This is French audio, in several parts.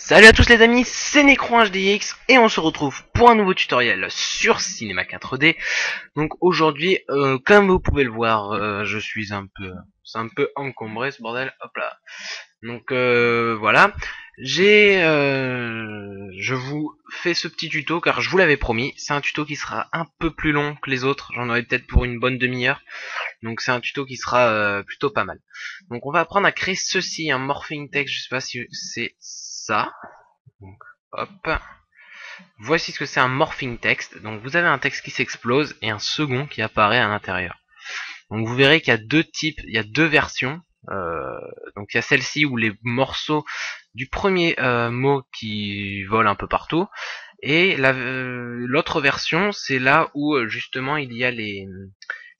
Salut à tous les amis, c'est Necron HDX et on se retrouve pour un nouveau tutoriel sur Cinema 4D. Donc aujourd'hui, comme vous pouvez le voir, c'est un peu encombré ce bordel. Hop là. Donc voilà, je vous fais ce petit tuto car je vous l'avais promis. C'est un tuto qui sera un peu plus long que les autres. J'en aurai peut-être pour une bonne demi-heure. Donc c'est un tuto qui sera plutôt pas mal. Donc on va apprendre à créer ceci, un morphing text. Je sais pas si c'est ça. Donc hop. Voici ce que c'est un morphing text. Donc vous avez un texte qui s'explose et un second qui apparaît à l'intérieur. Donc vous verrez qu'il y a deux types, il y a deux versions. Donc il y a celle-ci où les morceaux du premier mot qui volent un peu partout. Et l'autre version, c'est là où justement il y a les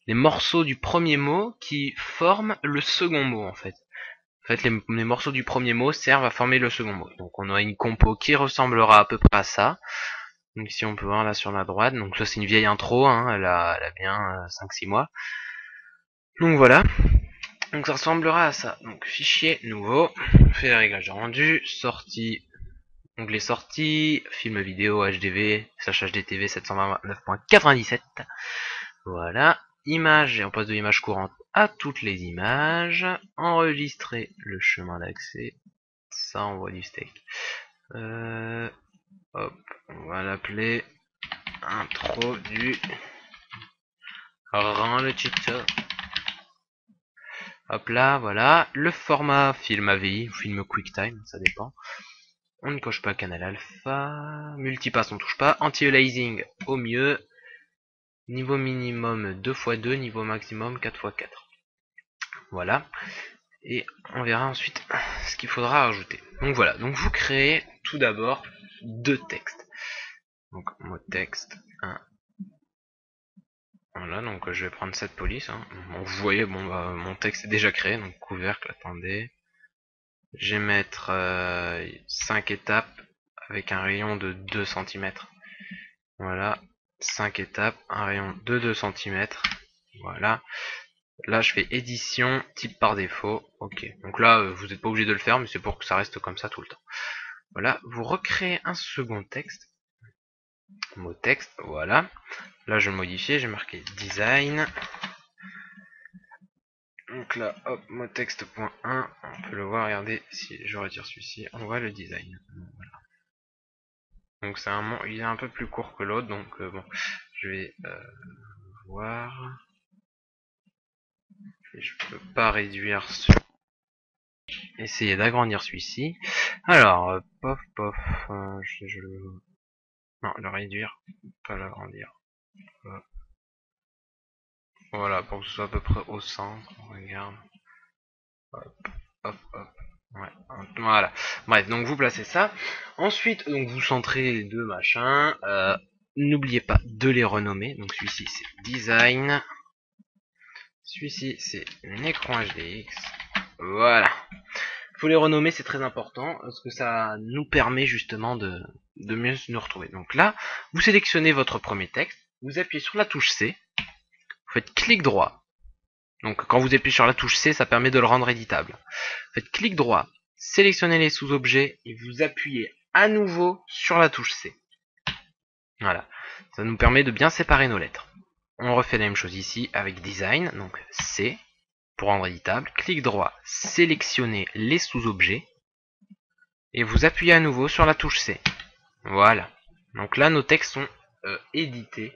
morceaux du premier mot qui forment le second mot en fait. En fait, les morceaux du premier mot servent à former le second mot. Donc on a une compo qui ressemblera à peu près à ça. Donc ici on peut voir là sur la droite. Donc ça c'est une vieille intro, hein, elle a bien 5-6 mois. Donc voilà. Donc ça ressemblera à ça. Donc fichier nouveau, on fait les réglages de rendu, sortie, onglet sortie, film vidéo HDV, HDTV 729.97. Voilà. Image, et on passe de l'image courante à toutes les images. Enregistrer le chemin d'accès. Ça envoie du steak. Hop, on va l'appeler intro du rend le tuto. Hop là, voilà. Le format film AVI ou film QuickTime, ça dépend. On ne coche pas canal alpha. Multipass, on touche pas. Anti-aliasing au mieux. Niveau minimum 2x2, niveau maximum 4x4. Voilà. Et on verra ensuite ce qu'il faudra rajouter. Donc voilà, donc vous créez tout d'abord deux textes. Donc mot texte 1. Voilà, donc je vais prendre cette police. Hein. Bon, vous voyez, bon bah, mon texte est déjà créé, donc couvercle, attendez. Je vais mettre 5 étapes avec un rayon de 2 cm. Voilà, 5 étapes, un rayon de 2 cm. Voilà. Là, je fais édition, type par défaut. Ok. Donc là, vous n'êtes pas obligé de le faire, mais c'est pour que ça reste comme ça tout le temps. Voilà. Vous recréez un second texte. Mot texte. Voilà. Là, je vais le modifier. J'ai marqué design. Donc là, hop, mot texte.1. On peut le voir. Regardez, si je retire celui-ci, on voit le design. Voilà. Donc c'est il est un peu plus court que l'autre. Donc bon, je vais voir. Et je peux pas réduire ce. Essayer d'agrandir celui-ci. Alors, pof, pof, non, le réduire, pas l'agrandir. Voilà, pour que ce soit à peu près au centre, on regarde. Hop, hop, hop. Ouais, voilà. Bref, donc vous placez ça. Ensuite, donc vous centrez les deux machins. N'oubliez pas de les renommer. Donc celui-ci c'est design. Celui-ci c'est Necron HDX. Voilà. Faut les renommer, c'est très important, parce que ça nous permet justement de mieux nous retrouver. Donc là, vous sélectionnez votre premier texte, vous appuyez sur la touche C, vous faites clic droit. Donc quand vous appuyez sur la touche C, ça permet de le rendre éditable. Vous faites clic droit, sélectionnez les sous-objets, et vous appuyez à nouveau sur la touche C. Voilà, ça nous permet de bien séparer nos lettres. On refait la même chose ici avec design, donc C, pour rendre éditable, clic droit, sélectionnez les sous-objets, et vous appuyez à nouveau sur la touche C. Voilà. Donc là, nos textes sont édités,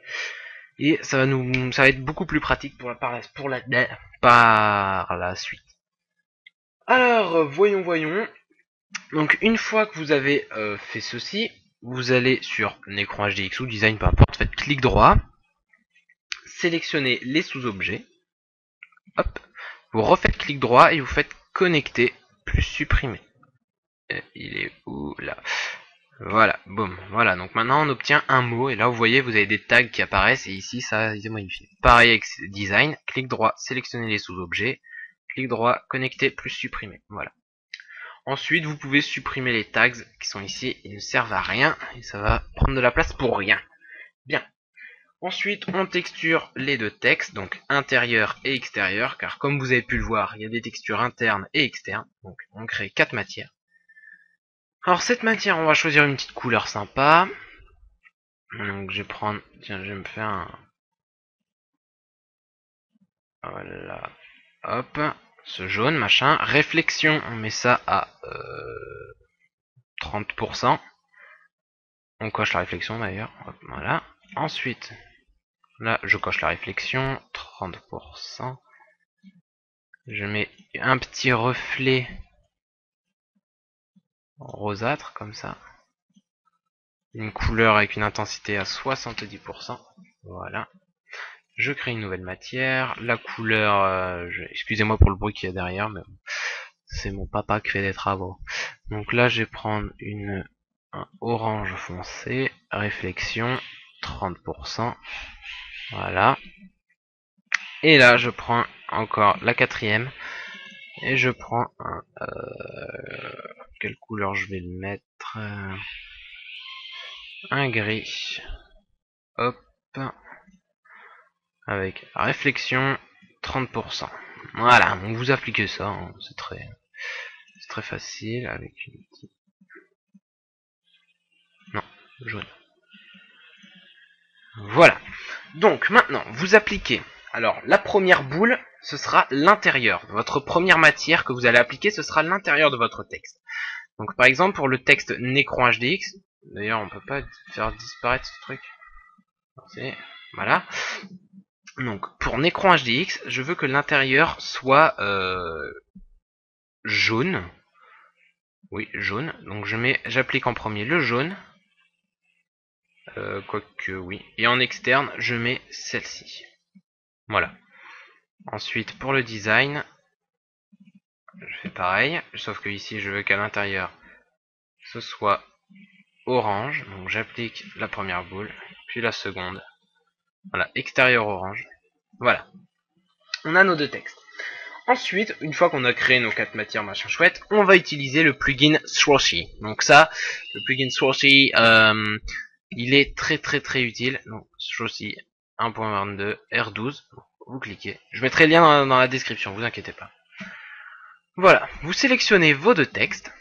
et ça va être beaucoup plus pratique par la suite. Alors, voyons. Donc une fois que vous avez fait ceci, vous allez sur Necron HDX ou Design, peu importe, faites clic droit, sélectionnez les sous-objets, hop, vous refaites clic droit et vous faites connecter plus supprimer. Il est où là? Voilà, boum, voilà, donc maintenant on obtient un mot, et là vous voyez, vous avez des tags qui apparaissent, et ici ça a été modifié. Pareil avec design, clic droit, sélectionnez les sous-objets, clic droit, connecter plus supprimer, voilà. Ensuite, vous pouvez supprimer les tags qui sont ici, ils ne servent à rien, et ça va prendre de la place pour rien. Bien. Ensuite, on texture les deux textes, donc intérieur et extérieur, car comme vous avez pu le voir, il y a des textures internes et externes, donc on crée 4 matières. Alors cette matière, on va choisir une petite couleur sympa. Donc je vais prendre, tiens, je vais me faire un, voilà, hop, ce jaune, machin. Réflexion, on met ça à 30%. On coche la réflexion d'ailleurs, voilà. Ensuite, là, je coche la réflexion, 30%. Je mets un petit reflet rosâtre, comme ça. Une couleur avec une intensité à 70%. Voilà. Je crée une nouvelle matière. La couleur, excusez-moi pour le bruit qu'il y a derrière, mais c'est mon papa qui fait des travaux. Donc là, je vais prendre un orange foncé, réflexion, 30%. Voilà. Et là, je prends encore la quatrième. Et je prends quelle couleur je vais le mettre, un gris. Hop. Avec réflexion, 30%. Voilà, donc vous appliquez ça, hein, c'est très facile avec une petite... Non, jaune. Voilà. Donc maintenant, vous appliquez. Alors, la première boule, ce sera l'intérieur. Votre première matière que vous allez appliquer, ce sera l'intérieur de votre texte. Donc par exemple, pour le texte Necron HDX, d'ailleurs on peut pas faire disparaître ce truc. Voilà. Donc pour Necron HDX, je veux que l'intérieur soit jaune. Oui, jaune. Donc j'applique en premier le jaune. Quoique oui. Et en externe, je mets celle-ci. Voilà. Ensuite, pour le design, je fais pareil. Sauf que ici, je veux qu'à l'intérieur, ce soit orange. Donc j'applique la première boule, puis la seconde. Voilà, extérieur orange. Voilà. On a nos deux textes. Ensuite, une fois qu'on a créé nos 4 matières machin chouette, on va utiliser le plugin Swashy. Donc ça, le plugin Swashy, il est très utile. Donc Swashy 1.22 R12, vous cliquez. Je mettrai le lien dans la description, vous inquiétez pas. Voilà, vous sélectionnez vos deux textes,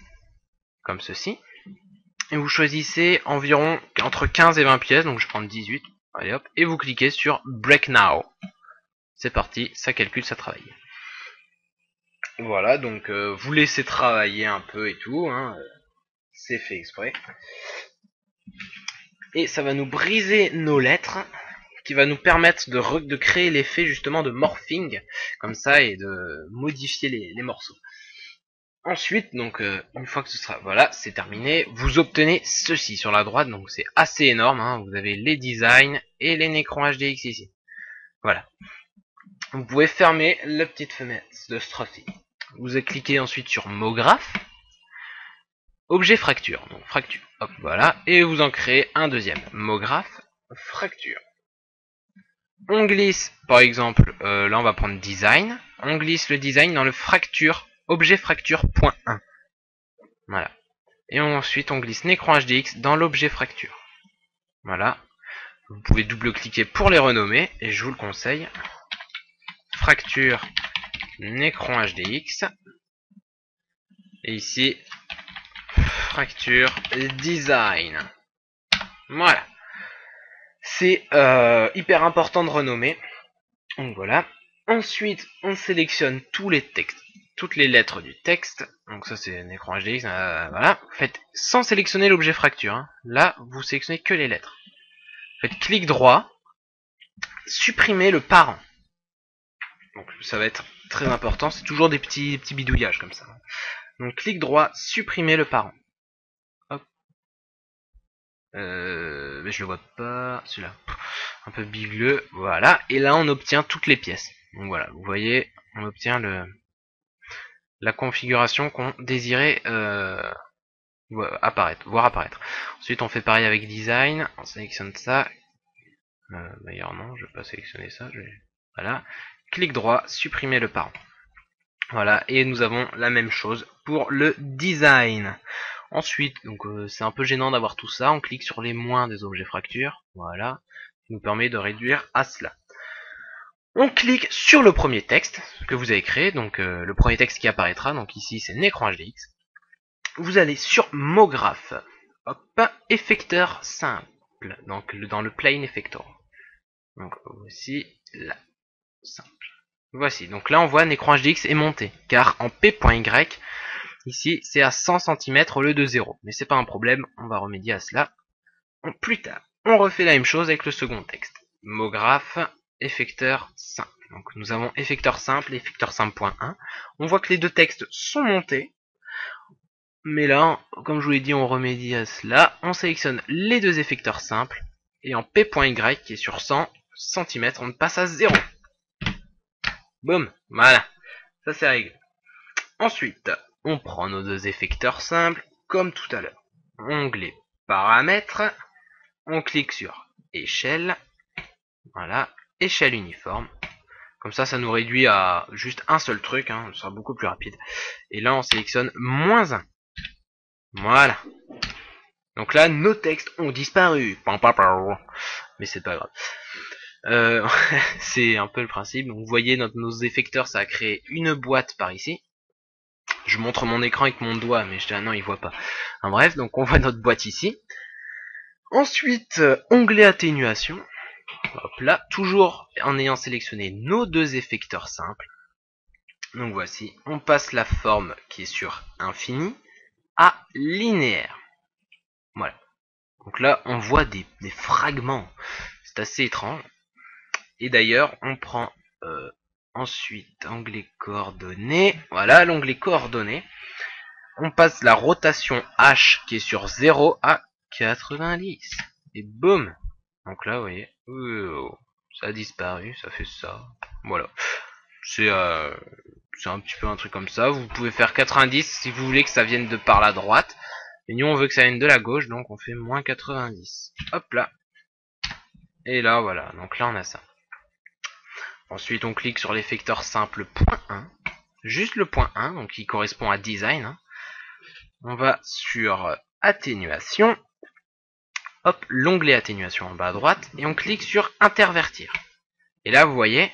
comme ceci, et vous choisissez environ entre 15 et 20 pièces, donc je prends 18, allez hop, et vous cliquez sur Break Now. C'est parti, ça calcule, ça travaille. Voilà, donc vous laissez travailler un peu et tout, hein, c'est fait exprès. Et ça va nous briser nos lettres, qui va nous permettre de créer l'effet justement de morphing, comme ça, et de modifier les morceaux. Ensuite, donc une fois que ce sera, voilà, c'est terminé, vous obtenez ceci sur la droite, donc c'est assez énorme, hein, vous avez les designs et les Necron HDX ici. Voilà. Vous pouvez fermer la petite fenêtre de Strophy. Vous cliquez ensuite sur Mograph, objet fracture, donc fracture, hop, voilà, et vous en créez un deuxième, Mograph, fracture. On glisse, par exemple, là on va prendre design, on glisse le design dans le fracture, objet fracture.1. Voilà. Et ensuite on glisse Necron HDX dans l'objet fracture. Voilà. Vous pouvez double-cliquer pour les renommer, et je vous le conseille. Fracture Necron HDX. Et ici, fracture design. Voilà. C'est hyper important de renommer. Donc voilà. Ensuite, on sélectionne tous les textes, toutes les lettres du texte. Donc ça c'est Necron HDX. Voilà. Faites sans sélectionner l'objet fracture. Hein. Là, vous sélectionnez que les lettres. Faites clic droit. Supprimez le parent. Donc ça va être très important. C'est toujours des petits bidouillages comme ça. Donc clic droit, supprimer le parent. Hop. Mais je le vois pas. Celui-là. Un peu bigleux. Voilà. Et là on obtient toutes les pièces. Donc voilà. Vous voyez, on obtient la configuration qu'on désirait voir apparaître. Ensuite on fait pareil avec design. On sélectionne ça. D'ailleurs non, je vais pas sélectionner ça. Voilà. Clic droit, supprimer le parent. Voilà, et nous avons la même chose pour le design. Ensuite, donc c'est un peu gênant d'avoir tout ça, on clique sur les moins des objets fracture, voilà, qui nous permet de réduire à cela. On clique sur le premier texte que vous avez créé, donc le premier texte qui apparaîtra, donc ici c'est Necron HDX. vous allez sur MoGraph. Hop, effecteur simple. Donc dans le plane effector. Donc voici là. Simple. Voici. Donc là on voit un écran HDX est monté. Car en P.Y, ici c'est à 100 cm au lieu de 0. Mais c'est pas un problème, on va remédier à cela plus tard. On refait la même chose avec le second texte. MoGraph, effecteur simple. Donc nous avons effecteur simple et effecteur simple.1. On voit que les deux textes sont montés. Mais là, comme je vous l'ai dit, on remédie à cela. On sélectionne les deux effecteurs simples. Et en P.Y, qui est sur 100 cm, on passe à 0. Boum, voilà. Ça c'est réglé. Ensuite, on prend nos deux effecteurs simples, comme tout à l'heure. Onglet paramètres. On clique sur échelle. Voilà, échelle uniforme. Comme ça nous réduit à juste un seul truc, hein, ce sera beaucoup plus rapide. Et là, on sélectionne -1. Voilà. Donc là, nos textes ont disparu. Mais c'est pas grave. C'est un peu le principe. Donc vous voyez, nos effecteurs, ça a créé une boîte par ici. Je montre mon écran avec mon doigt, mais je dis, ah non, il voit pas. Enfin, bref, donc on voit notre boîte ici. Ensuite, onglet atténuation. Hop là, toujours en ayant sélectionné nos deux effecteurs simples. Donc voici, on passe la forme qui est sur infini à linéaire. Voilà. Donc là, on voit des fragments. C'est assez étrange. Et d'ailleurs, on prend ensuite onglet coordonnées. Voilà, l'onglet coordonnées. On passe la rotation H qui est sur 0 à 90. Et boum. Donc là, vous voyez, ça a disparu, ça fait ça. Voilà. C'est un petit peu un truc comme ça. Vous pouvez faire 90 si vous voulez que ça vienne de par la droite. Et nous, on veut que ça vienne de la gauche, donc on fait -90. Hop là. Et là, voilà. Donc là, on a ça. Ensuite, on clique sur l'effecteur simple .1. Juste le .1, donc qui correspond à design. Hein. On va sur atténuation. Hop, l'onglet atténuation en bas à droite. Et on clique sur intervertir. Et là, vous voyez,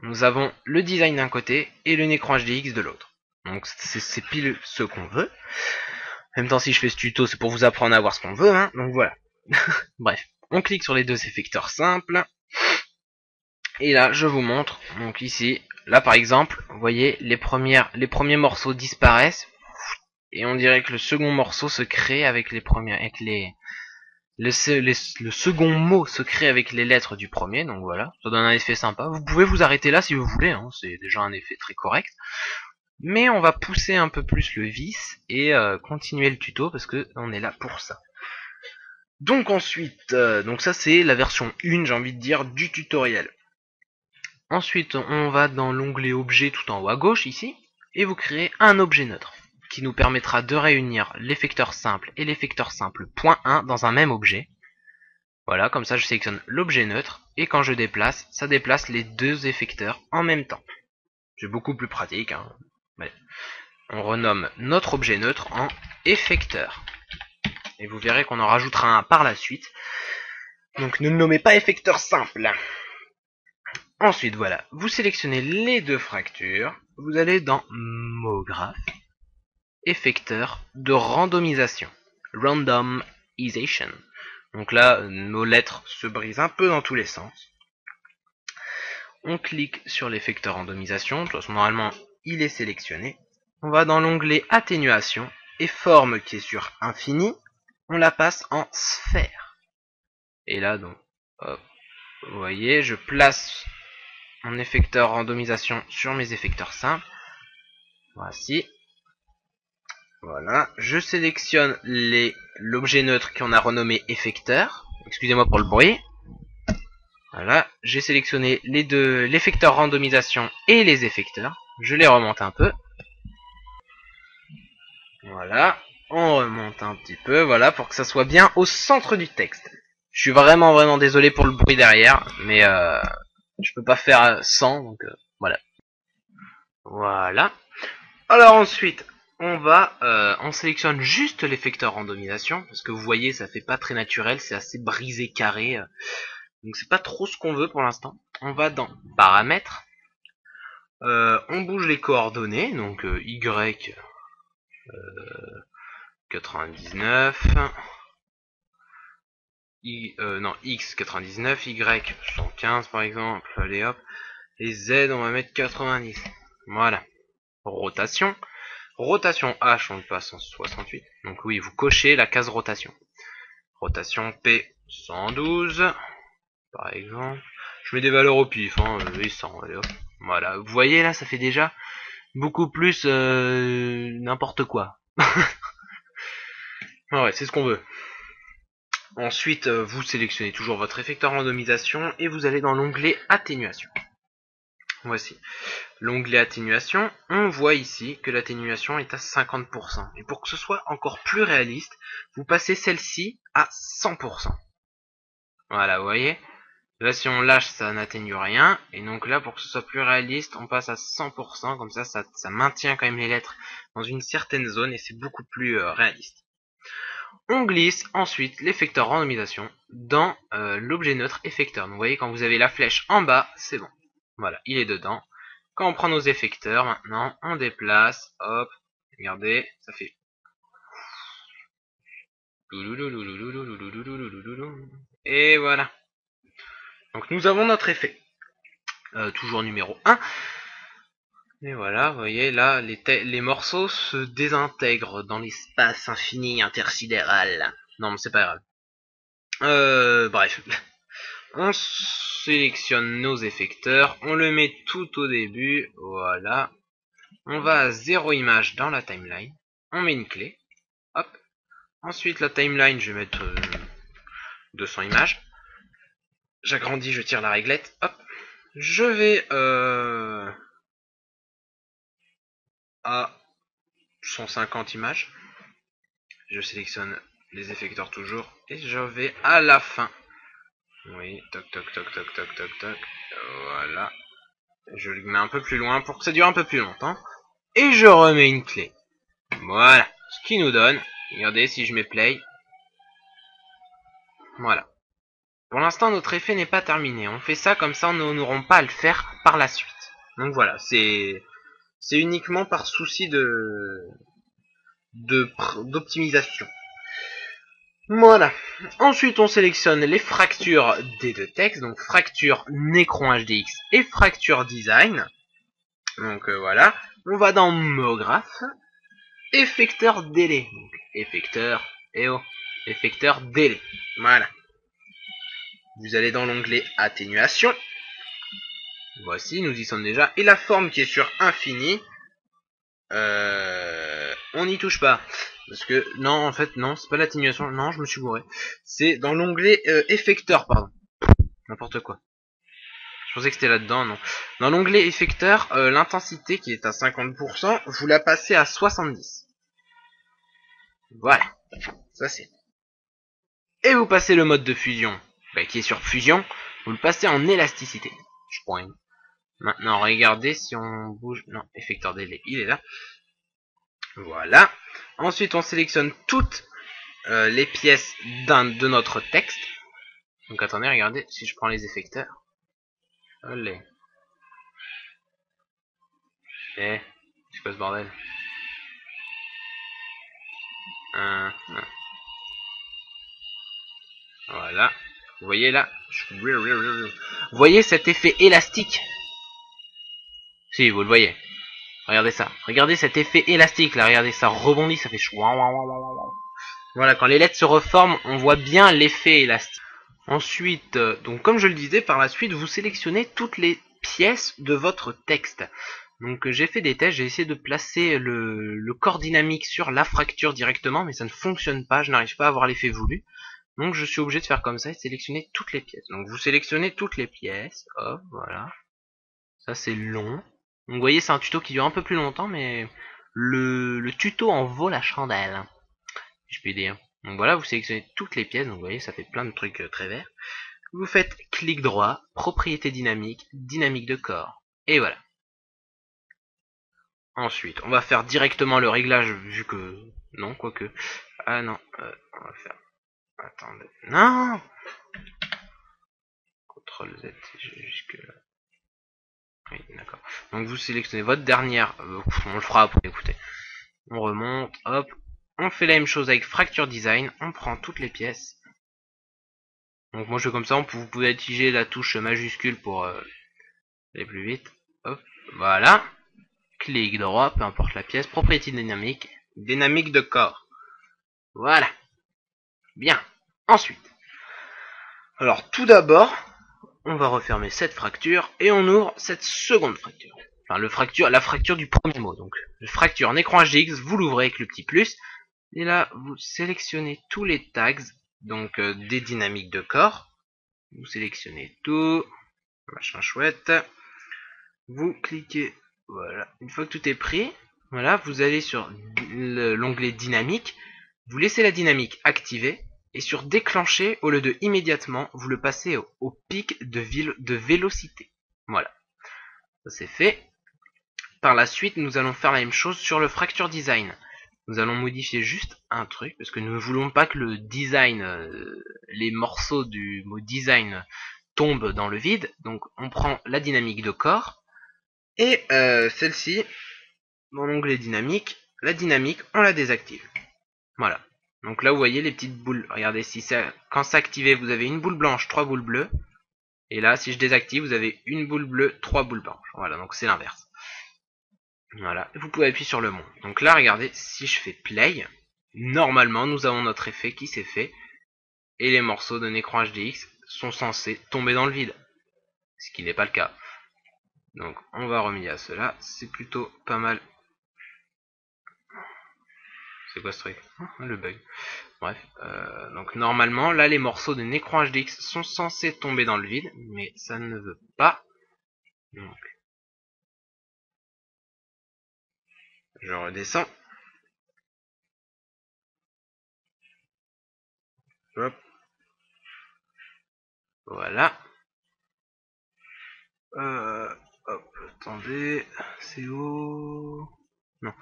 nous avons le design d'un côté et le écran HDX de l'autre. Donc c'est pile ce qu'on veut. En même temps, si je fais ce tuto, c'est pour vous apprendre à voir ce qu'on veut. Hein. Donc voilà. Bref, on clique sur les deux effecteurs simples. Et là, je vous montre. Donc ici, là par exemple, vous voyez, les premiers morceaux disparaissent. Et on dirait que le second morceau se crée avec les premiers, avec le second mot se crée avec les lettres du premier, donc voilà, ça donne un effet sympa. Vous pouvez vous arrêter là si vous voulez, hein, c'est déjà un effet très correct. Mais on va pousser un peu plus le vice et continuer le tuto parce que on est là pour ça. Donc ensuite, donc ça c'est la version 1, j'ai envie de dire, du tutoriel. Ensuite, on va dans l'onglet objet tout en haut à gauche ici, et vous créez un objet neutre qui nous permettra de réunir l'effecteur simple et l'effecteur simple .1 dans un même objet. Voilà, comme ça je sélectionne l'objet neutre, et quand je déplace, ça déplace les deux effecteurs en même temps. C'est beaucoup plus pratique. Hein. Ouais. On renomme notre objet neutre en effecteur. Et vous verrez qu'on en rajoutera un par la suite. Donc ne le nommez pas effecteur simple. Ensuite, voilà, vous sélectionnez les deux fractures. Vous allez dans MoGraph. Effecteur de randomisation. Randomization. Donc là, nos lettres se brisent un peu dans tous les sens. On clique sur l'effecteur randomisation. De toute façon, normalement, il est sélectionné. On va dans l'onglet atténuation et forme qui est sur infini. On la passe en sphère. Et là, donc, hop, vous voyez, je place mon effecteur randomisation sur mes effecteurs simples. Voici. Voilà, je sélectionne l'objet neutre qu'on a renommé effecteur. Excusez-moi pour le bruit. Voilà, j'ai sélectionné l'effecteur randomisation et les effecteurs. Je les remonte un peu. Voilà, on remonte un petit peu, voilà, pour que ça soit bien au centre du texte. Je suis vraiment désolé pour le bruit derrière, mais je peux pas faire sans, donc voilà. Voilà. Alors ensuite, on sélectionne juste l'effecteur randomisation, parce que vous voyez, ça fait pas très naturel, c'est assez brisé carré, donc c'est pas trop ce qu'on veut pour l'instant. On va dans paramètres, on bouge les coordonnées, donc Y, 99. Non, X 99, Y 115 par exemple, allez hop. Et Z on va mettre 90. Voilà. Rotation. Rotation H on le passe en 68. Donc oui, vous cochez la case rotation. Rotation P 112 par exemple. Je mets des valeurs au pif, hein, et 100, allez hop. Voilà, vous voyez là, ça fait déjà beaucoup plus n'importe quoi. Ouais, c'est ce qu'on veut. Ensuite, vous sélectionnez toujours votre effecteur randomisation et vous allez dans l'onglet atténuation. Voici l'onglet atténuation. On voit ici que l'atténuation est à 50%. Et pour que ce soit encore plus réaliste, vous passez celle-ci à 100%. Voilà, vous voyez. Là, si on lâche, ça n'atténue rien. Et donc là, pour que ce soit plus réaliste, on passe à 100%. Comme ça maintient quand même les lettres dans une certaine zone et c'est beaucoup plus réaliste. On glisse ensuite l'effecteur randomisation dans l'objet neutre effecteur. Donc vous voyez, quand vous avez la flèche en bas, c'est bon. Voilà, il est dedans. Quand on prend nos effecteurs, maintenant, on déplace. Hop, regardez, ça fait... Et voilà. Donc nous avons notre effet. Toujours numéro 1. Et voilà, vous voyez, là, les morceaux se désintègrent dans l'espace infini intersidéral. Non, mais c'est pas grave. Bref. On sélectionne nos effecteurs, on le met tout au début, voilà. On va à 0 image dans la timeline, on met une clé, hop. Ensuite la timeline, je vais mettre 200 images. J'agrandis, je tire la réglette, hop. Je vais à 150 images. Je sélectionne les effecteurs toujours et je vais à la fin. Oui, toc toc toc toc toc toc toc. Voilà. Je le mets un peu plus loin pour que ça dure un peu plus longtemps. Et je remets une clé. Voilà. Ce qui nous donne, regardez si je mets play. Voilà. Pour l'instant, notre effet n'est pas terminé. On fait ça comme ça, nous n'aurons pas à le faire par la suite. Donc voilà, c'est uniquement par souci d'optimisation. Voilà. Ensuite, on sélectionne les fractures des deux textes, donc fracture Necron HDX et fracture Design. Donc voilà. On va dans Homographe, effecteur délai. Donc, effecteur, effecteur délai. Voilà. Vous allez dans l'onglet atténuation. Voici, nous y sommes déjà. Et la forme qui est sur infini, on n'y touche pas. Parce que, non, en fait, non, c'est pas l'atténuation. Non, je me suis gouré. C'est dans l'onglet effecteur, pardon. N'importe quoi. Je pensais que c'était là-dedans, non. Dans l'onglet effecteur, l'intensité qui est à 50%, vous la passez à 70. Voilà. Ça c'est. Et vous passez le mode de fusion, qui est sur fusion, vous le passez en élasticité. Je prends une. Maintenant, regardez si on bouge. Non, effecteur délai, il est là. Voilà. Ensuite, on sélectionne toutes les pièces de notre texte. Donc attendez, regardez, si je prends les effecteurs. Allez. C'est quoi ce bordel? Voilà. Vous voyez là? Vous voyez cet effet élastique? Si, vous le voyez. Regardez ça. Regardez cet effet élastique là. Regardez, ça rebondit, ça fait chouin. Voilà, quand les lettres se reforment, on voit bien l'effet élastique. Ensuite, donc comme je le disais, par la suite, vous sélectionnez toutes les pièces de votre texte. Donc j'ai fait des tests, j'ai essayé de placer le corps dynamique sur la fracture directement, mais ça ne fonctionne pas, je n'arrive pas à avoir l'effet voulu. Donc je suis obligé de faire comme ça et de sélectionner toutes les pièces. Donc vous sélectionnez toutes les pièces, hop, voilà. Ça c'est long. Donc vous voyez, c'est un tuto qui dure un peu plus longtemps, mais le tuto en vaut la chandelle, si je puis dire. Donc voilà, vous sélectionnez toutes les pièces, donc vous voyez, ça fait plein de trucs très verts. Vous faites clic droit, propriété dynamique, dynamique de corps. Et voilà. Ensuite, on va faire directement le réglage, vu que... Non, quoique... Ah non, on va faire... Attendez... Non CTRL Z, jusque là. Oui, d'accord. Donc vous sélectionnez votre dernière... on le fera après, écoutez. On remonte, hop. On fait la même chose avec Fracture Design. On prend toutes les pièces. Donc moi je fais comme ça, vous pouvez utiliser la touche majuscule pour aller plus vite. Hop, voilà. Clic droit, peu importe la pièce. Propriété dynamique. Dynamique de corps. Voilà. Bien. Ensuite. Alors tout d'abord, on va refermer cette fracture et on ouvre cette seconde fracture. Enfin la fracture du premier mot. Donc le fracture en écran HDX, vous l'ouvrez avec le petit plus. Et là, vous sélectionnez tous les tags, donc des dynamiques de corps. Vous sélectionnez tout, machin chouette. Vous cliquez, voilà. Une fois que tout est pris, voilà, vous allez sur l'onglet dynamique. Vous laissez la dynamique activée. Et sur déclencher, au lieu de immédiatement, vous le passez au pic de vélocité. Voilà. Ça c'est fait. Par la suite, nous allons faire la même chose sur le fracture design. Nous allons modifier juste un truc, parce que nous ne voulons pas que le design, les morceaux du mot design tombent dans le vide. Donc on prend la dynamique de corps, et celle-ci, dans l'onglet dynamique, la dynamique, on la désactive. Voilà. Donc là vous voyez les petites boules, regardez, quand c'est activé vous avez une boule blanche, 3 boules bleues, et là si je désactive vous avez une boule bleue, 3 boules blanches. Voilà, donc c'est l'inverse. Voilà, vous pouvez appuyer sur le mont. Donc là, regardez, si je fais play, normalement, nous avons notre effet qui s'est fait, et les morceaux d'un écran HDX sont censés tomber dans le vide, ce qui n'est pas le cas. Donc, on va remédier à cela, c'est plutôt pas mal. C'est quoi ce truc? Le bug. Bref, donc normalement, là, les morceaux d'un écran HDX sont censés tomber dans le vide, mais ça ne veut pas. Donc, je redescends. Hop. Voilà. Hop, attendez, c'est où? Non.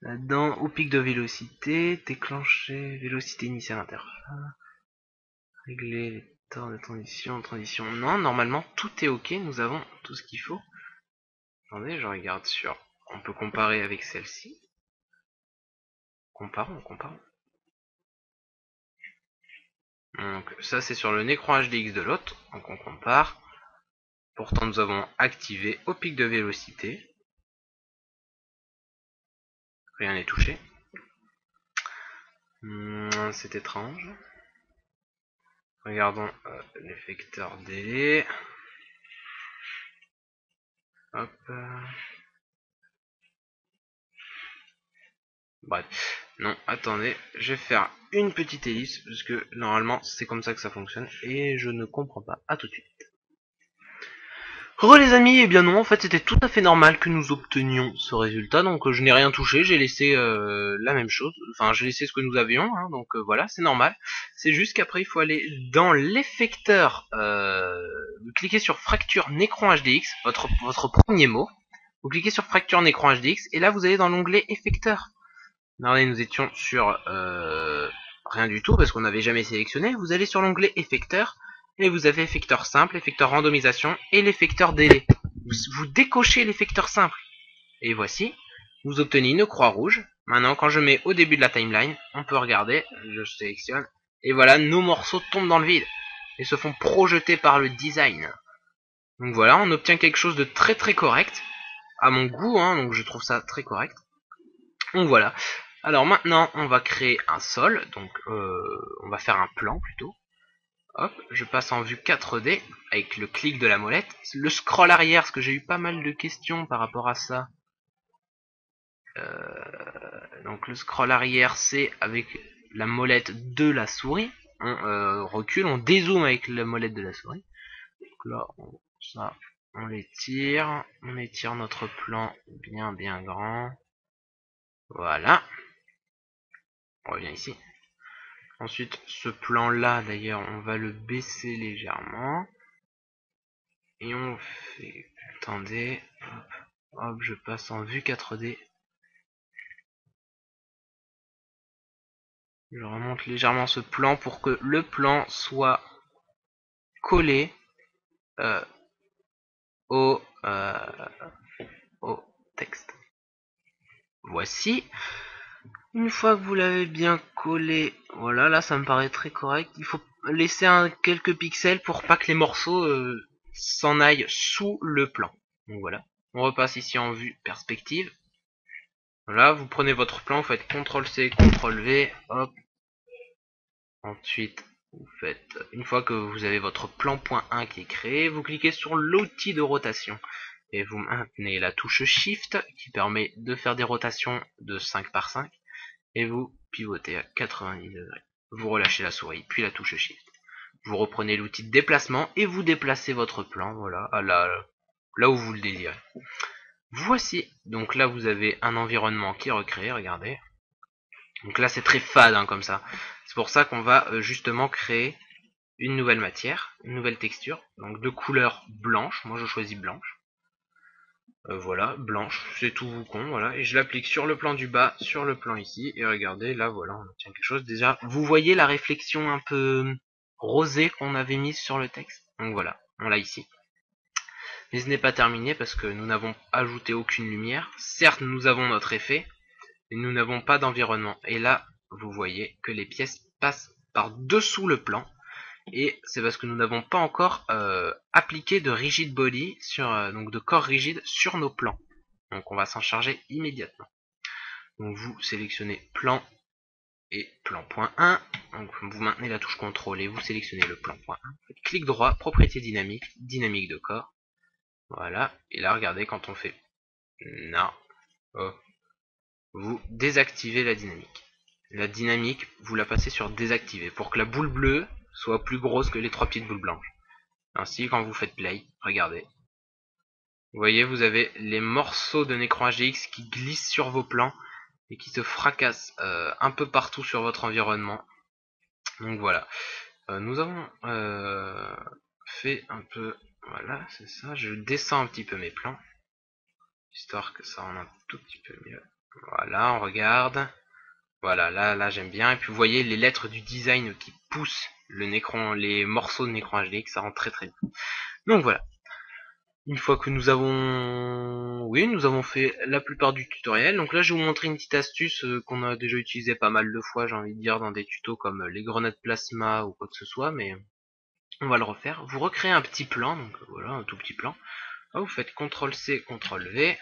Là-dedans, au pic de vélocité, déclencher vélocité initiale interface, régler les temps de transition. Non, normalement, tout est ok, nous avons tout ce qu'il faut. Attendez, je regarde sur... On peut comparer avec celle-ci. Comparons. Donc ça, c'est sur le Necron HDX de l'autre, donc on compare. Pourtant, nous avons activé au pic de vélocité. Rien n'est touché. C'est étrange. Regardons l'effecteur délai. Hop. Bref. Non, attendez, je vais faire une petite ellipse, parce que normalement c'est comme ça que ça fonctionne, et je ne comprends pas. À tout de suite. Les amis, eh bien non, en fait c'était tout à fait normal que nous obtenions ce résultat, donc je n'ai rien touché, j'ai laissé la même chose, enfin j'ai laissé ce que nous avions, hein, donc voilà, c'est normal. C'est juste qu'après il faut aller dans l'effecteur, vous cliquez sur Fracture Necron HDX, votre premier mot, vous cliquez sur Fracture Necron HDX, et là vous allez dans l'onglet Effecteur. Là nous étions sur rien du tout, parce qu'on n'avait jamais sélectionné, vous allez sur l'onglet Effecteur, et vous avez effecteur simple, effecteur randomisation et l'effecteur délai. Vous décochez l'effecteur simple. Et voici, vous obtenez une croix rouge. Maintenant, quand je mets au début de la timeline, on peut regarder, je sélectionne, et voilà, nos morceaux tombent dans le vide et se font projeter par le design. Donc voilà, on obtient quelque chose de très très correct, à mon goût, hein, donc je trouve ça très correct. Donc voilà. Alors maintenant, on va créer un sol, donc on va faire un plan plutôt. Hop, je passe en vue 4D avec le clic de la molette. Le scroll arrière, parce que j'ai eu pas mal de questions par rapport à ça. Donc le scroll arrière, c'est avec la molette de la souris. On recule, on dézoome avec la molette de la souris. Donc là, on étire notre plan bien grand. Voilà. On revient ici. Ensuite, ce plan-là, d'ailleurs, on va le baisser légèrement. Et on fait... Attendez. Hop, je passe en vue 4D. Je remonte légèrement ce plan pour que le plan soit collé euh, au texte. Voici. Une fois que vous l'avez bien collé, voilà, là ça me paraît très correct. Il faut laisser quelques pixels pour pas que les morceaux s'en aillent sous le plan. Donc voilà. On repasse ici en vue perspective. Voilà, vous prenez votre plan, vous faites CTRL-C, CTRL-V, hop. Ensuite, vous faites, une fois que vous avez votre plan point 1 qui est créé, vous cliquez sur l'outil de rotation. Et vous maintenez la touche Shift qui permet de faire des rotations de 5 par 5. Et vous pivotez à 90 degrés. Vous relâchez la souris, puis la touche Shift. Vous reprenez l'outil de déplacement et vous déplacez votre plan, voilà, à là où vous le désirez. Voici, donc là vous avez un environnement qui est recréé, regardez. Donc là c'est très fade hein, comme ça. C'est pour ça qu'on va justement créer une nouvelle matière, une nouvelle texture, donc de couleur blanche, moi je choisis blanche. Voilà, blanche, c'est tout vous con, voilà, et je l'applique sur le plan du bas, sur le plan ici, et regardez, là voilà, on obtient quelque chose. Déjà, vous voyez la réflexion un peu rosée qu'on avait mise sur le texte. Donc voilà, on l'a ici. Mais ce n'est pas terminé parce que nous n'avons ajouté aucune lumière. Certes, nous avons notre effet, mais nous n'avons pas d'environnement. Et là, vous voyez que les pièces passent par dessous le plan. Et c'est parce que nous n'avons pas encore appliqué de rigid body, donc de corps rigide sur nos plans. Donc on va s'en charger immédiatement. Donc vous sélectionnez plan et plan point 1. Donc vous maintenez la touche CTRL et vous sélectionnez le plan point 1. Clic droit, propriété dynamique, dynamique de corps. Voilà. Et là regardez quand on fait non, oh, vous désactivez la dynamique. La dynamique, vous la passez sur désactiver pour que la boule bleue soit plus grosse que les trois petites boules blanches. Ainsi, quand vous faites play, regardez. Vous voyez, vous avez les morceaux de Necron HDX qui glissent sur vos plans et qui se fracassent un peu partout sur votre environnement. Donc voilà. Nous avons fait un peu... Voilà, c'est ça. Je descends un petit peu mes plans, histoire que ça rende un tout petit peu mieux. Voilà, on regarde. Voilà, là j'aime bien. Et puis vous voyez les lettres du design qui poussent les morceaux de Necron HDX, ça rend très très bien. Donc voilà. Une fois que nous avons fait la plupart du tutoriel. Donc là, je vais vous montrer une petite astuce qu'on a déjà utilisée pas mal de fois, j'ai envie de dire, dans des tutos comme les grenades plasma ou quoi que ce soit, mais on va le refaire. Vous recréez un petit plan, donc voilà, un tout petit plan. Là, vous faites CTRL-C, CTRL-V,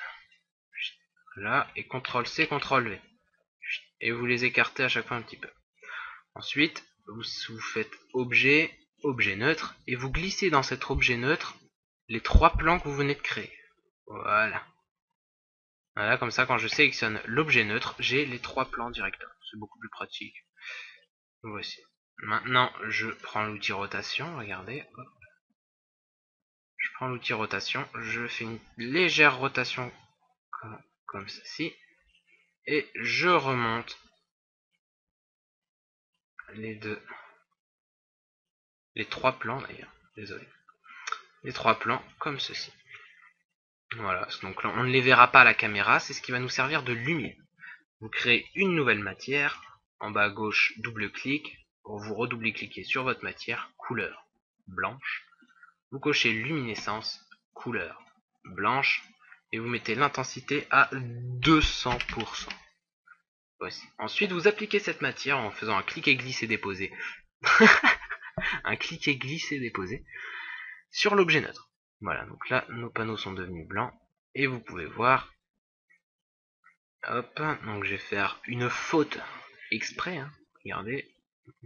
là, et CTRL-C, CTRL-V. Et vous les écartez à chaque fois un petit peu. Ensuite, vous faites objet, objet neutre, et vous glissez dans cet objet neutre les trois plans que vous venez de créer. Voilà. Voilà, comme ça, quand je sélectionne l'objet neutre, j'ai les trois plans directement. C'est beaucoup plus pratique. Voici. Maintenant, je prends l'outil rotation. Regardez. Je prends l'outil rotation. Je fais une légère rotation comme ceci. Et je remonte les trois plans d'ailleurs. Désolé. Les trois plans comme ceci. Voilà. Donc là, on ne les verra pas à la caméra. C'est ce qui va nous servir de lumière. Vous créez une nouvelle matière. En bas à gauche, double-clic. Pour vous redoubler-cliquer sur votre matière, couleur blanche. Vous cochez luminescence, couleur blanche. Et vous mettez l'intensité à 200%. Voici. Ensuite, vous appliquez cette matière en faisant un clic et glisser déposer. Un clic et glisser déposer sur l'objet neutre. Voilà, donc là, nos panneaux sont devenus blancs. Et vous pouvez voir. Hop, donc je vais faire une faute exprès. Hein. Regardez,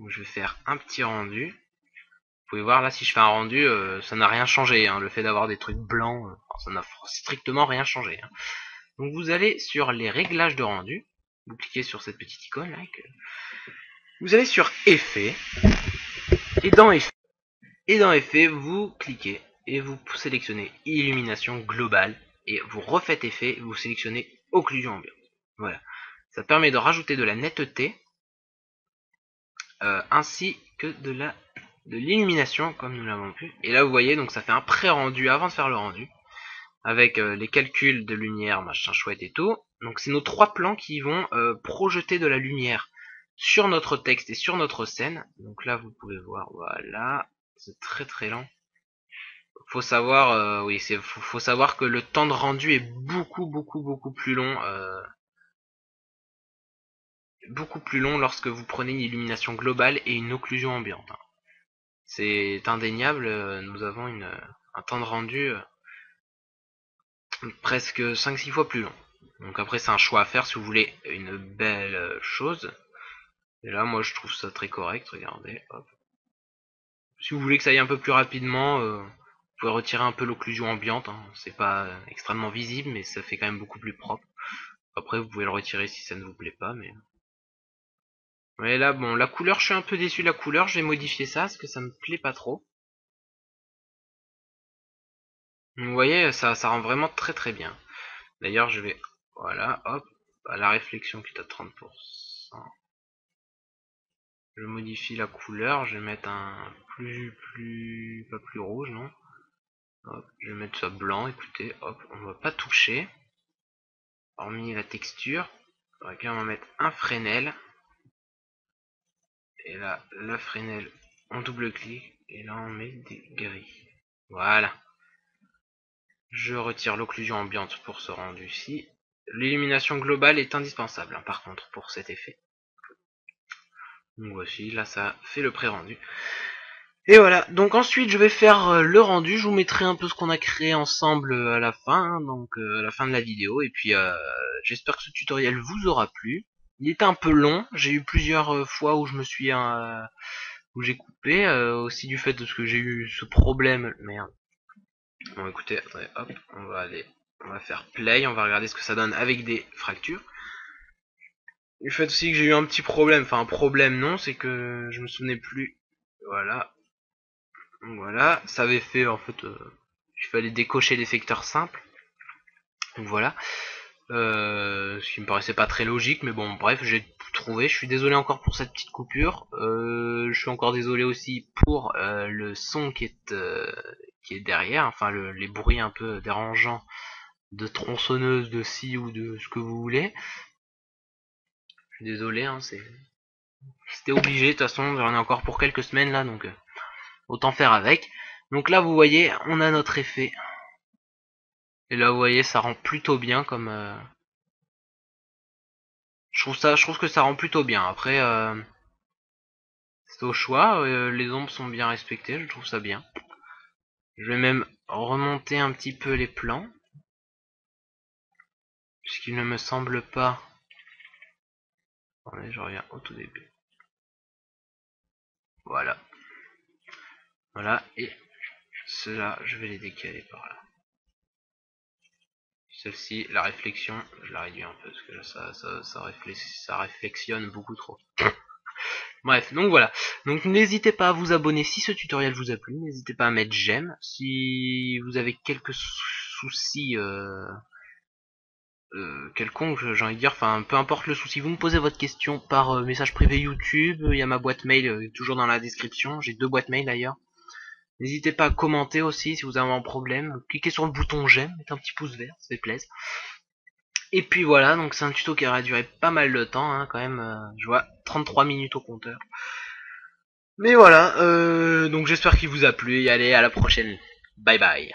je vais faire un petit rendu. Vous pouvez voir là, si je fais un rendu, ça n'a rien changé. Hein. Le fait d'avoir des trucs blancs, ça n'a strictement rien changé. Hein. Donc vous allez sur les réglages de rendu. Vous cliquez sur cette petite icône là. Vous allez sur effet. Et dans effet, vous cliquez et vous sélectionnez illumination globale. Et vous refaites effet, vous sélectionnez occlusion ambiante. Voilà. Ça permet de rajouter de la netteté ainsi que de l'illumination comme nous l'avons vu. Et là vous voyez, donc ça fait un pré-rendu avant de faire le rendu avec les calculs de lumière, machin chouette et tout. Donc c'est nos trois plans qui vont projeter de la lumière sur notre texte et sur notre scène. Donc là vous pouvez voir, voilà, c'est très très lent. Faut savoir, oui, faut savoir que le temps de rendu est beaucoup plus long. beaucoup plus long lorsque vous prenez une illumination globale et une occlusion ambiante. C'est indéniable, nous avons un temps de rendu presque 5-6 fois plus long. Donc après c'est un choix à faire si vous voulez une belle chose. Et là moi je trouve ça très correct, regardez. Hop. Si vous voulez que ça aille un peu plus rapidement, vous pouvez retirer un peu l'occlusion ambiante. Hein. C'est pas extrêmement visible mais ça fait quand même beaucoup plus propre. Après vous pouvez le retirer si ça ne vous plaît pas. Mais là bon, la couleur, je suis un peu déçu de la couleur. Je vais modifier ça parce que ça me plaît pas trop. Vous voyez, ça rend vraiment très très bien. D'ailleurs, je vais, voilà, hop, à la réflexion qui est à 30%. Je modifie la couleur, je vais mettre un pas plus rouge, non. Hop, je vais mettre ça blanc, écoutez, hop, on va pas toucher. Hormis la texture. Et puis on va mettre un Fresnel. Et là, la Fresnel, on double-clic, et là on met des gris. Voilà. Je retire l'occlusion ambiante pour ce rendu-ci. L'illumination globale est indispensable, hein, par contre, pour cet effet. Donc voici, là ça fait le pré-rendu. Et voilà, donc ensuite je vais faire le rendu, je vous mettrai un peu ce qu'on a créé ensemble à la fin, hein, donc à la fin de la vidéo, et puis j'espère que ce tutoriel vous aura plu. Il était un peu long, j'ai eu plusieurs fois où je me suis où j'ai coupé, aussi du fait de ce que j'ai eu ce problème, merde. Bon écoutez, attendez, hop, on va faire play, on va regarder ce que ça donne avec des fractures. Du fait aussi que j'ai eu un petit problème, enfin un problème non, c'est que je me souvenais plus, voilà. Donc voilà, ça avait fait en fait, il fallait décocher les secteurs simples. Donc voilà, ce qui me paraissait pas très logique, mais bon bref, j'ai trouvé. Je suis désolé encore pour cette petite coupure. Je suis encore désolé aussi pour le son qui est derrière, enfin les bruits un peu dérangeants de tronçonneuse, de scie ou de ce que vous voulez. Je suis désolé, hein, c'était obligé. De toute façon, j'en ai encore pour quelques semaines là, donc autant faire avec. Donc là, vous voyez, on a notre effet. Et là, vous voyez, ça rend plutôt bien comme. Je trouve que ça rend plutôt bien. Après, c'est au choix. Les ombres sont bien respectées. Je trouve ça bien. Je vais même remonter un petit peu les plans, puisqu'il ne me semble pas. Attendez, je reviens au tout début. Voilà. Voilà. Et ceux-là, je vais les décaler par là. Celle-ci, la réflexion, je la réduis un peu parce que là, ça réflexionne beaucoup trop. Bref, donc voilà. Donc n'hésitez pas à vous abonner si ce tutoriel vous a plu. N'hésitez pas à mettre j'aime. Si vous avez quelques soucis quelconques, j'ai envie de dire, enfin peu importe le souci, vous me posez votre question par message privé YouTube. Il y a ma boîte mail toujours dans la description. J'ai 2 boîtes mail d'ailleurs. N'hésitez pas à commenter aussi si vous avez un problème. Cliquez sur le bouton j'aime, mettez un petit pouce vert, ça fait plaisir. Et puis voilà, donc c'est un tuto qui aura duré pas mal de temps, hein, quand même. Je vois 33 minutes au compteur. Mais voilà, donc j'espère qu'il vous a plu et allez, à la prochaine. Bye bye.